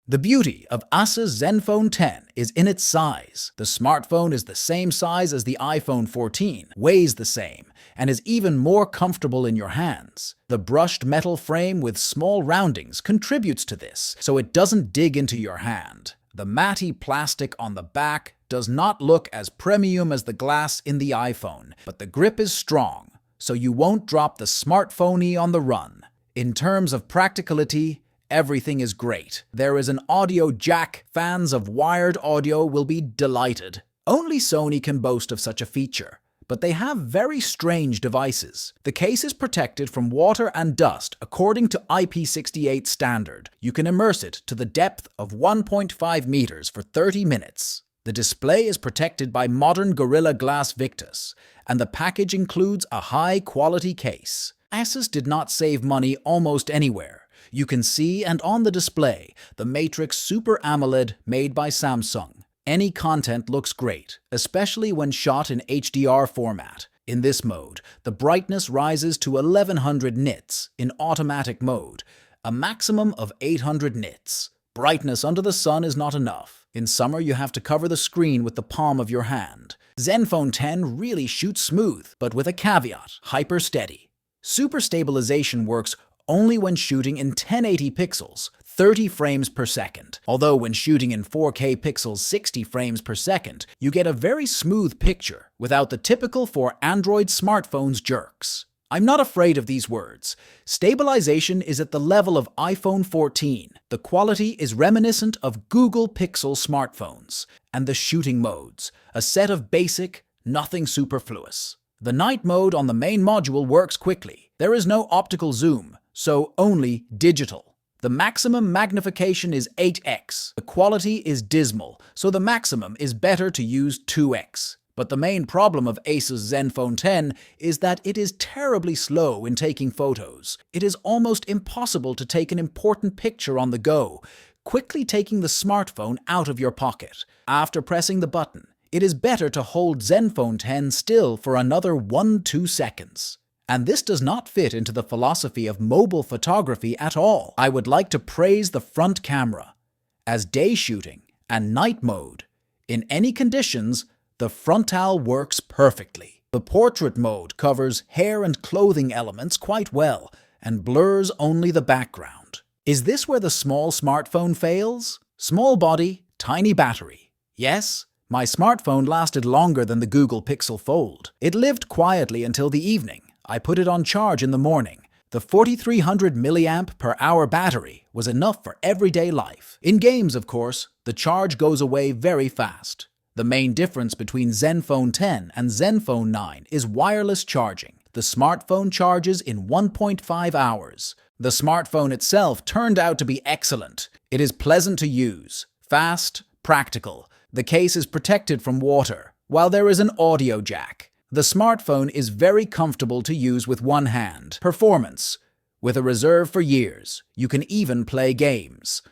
The beauty of Asus Zenfone 10 is in its size. The smartphone is the same size as the iPhone 14, weighs the same, and is even more comfortable in your hands. The brushed metal frame with small roundings contributes to this, so it doesn't dig into your hand. The matte plastic on the back does not look as premium as the glass in the iPhone, but the grip is strong, so you won't drop the smartphone on the run. In terms of practicality, everything is great. There is an audio jack. Fans of wired audio will be delighted. Only Sony can boast of such a feature, but they have very strange devices. The case is protected from water and dust according to IP68 standard. You can immerse it to the depth of 1.5 meters for 30 minutes. The display is protected by modern Gorilla Glass Victus, and the package includes a high-quality case. Asus did not save money almost anywhere. You can see, and on the display, the Matrix Super AMOLED made by Samsung. Any content looks great, especially when shot in HDR format. In this mode, the brightness rises to 1100 nits in automatic mode, a maximum of 800 nits. Brightness under the sun is not enough. In summer, you have to cover the screen with the palm of your hand. Zenfone 10 really shoots smooth, but with a caveat: hyper steady. Super stabilization works only when shooting in 1080 pixels, 30 frames per second. Although when shooting in 4K pixels, 60 frames per second, you get a very smooth picture without the typical for Android smartphones jerks. I'm not afraid of these words. Stabilization is at the level of iPhone 14. The quality is reminiscent of Google Pixel smartphones. And the shooting modes, a set of basic, nothing superfluous. The night mode on the main module works quickly. There is no optical zoom, so only digital. The maximum magnification is 8x. The quality is dismal, so the maximum is better to use 2x. But the main problem of Asus Zenfone 10 is that it is terribly slow in taking photos. It is almost impossible to take an important picture on the go, quickly taking the smartphone out of your pocket. After pressing the button, it is better to hold Zenfone 10 still for another 1-2 seconds. And this does not fit into the philosophy of mobile photography at all. I would like to praise the front camera. As day shooting and night mode, in any conditions, the frontal works perfectly. The portrait mode covers hair and clothing elements quite well and blurs only the background. Is this where the small smartphone fails? Small body, tiny battery. Yes, my smartphone lasted longer than the Google Pixel Fold. It lived quietly until the evening. I put it on charge in the morning. The 4300 mAh battery was enough for everyday life. In games, of course, the charge goes away very fast. The main difference between Zenfone 10 and Zenfone 9 is wireless charging. The smartphone charges in 1.5 hours. The smartphone itself turned out to be excellent. It is pleasant to use, fast, practical. The case is protected from water, while there is an audio jack. The smartphone is very comfortable to use with one hand. Performance. With a reserve for years, you can even play games.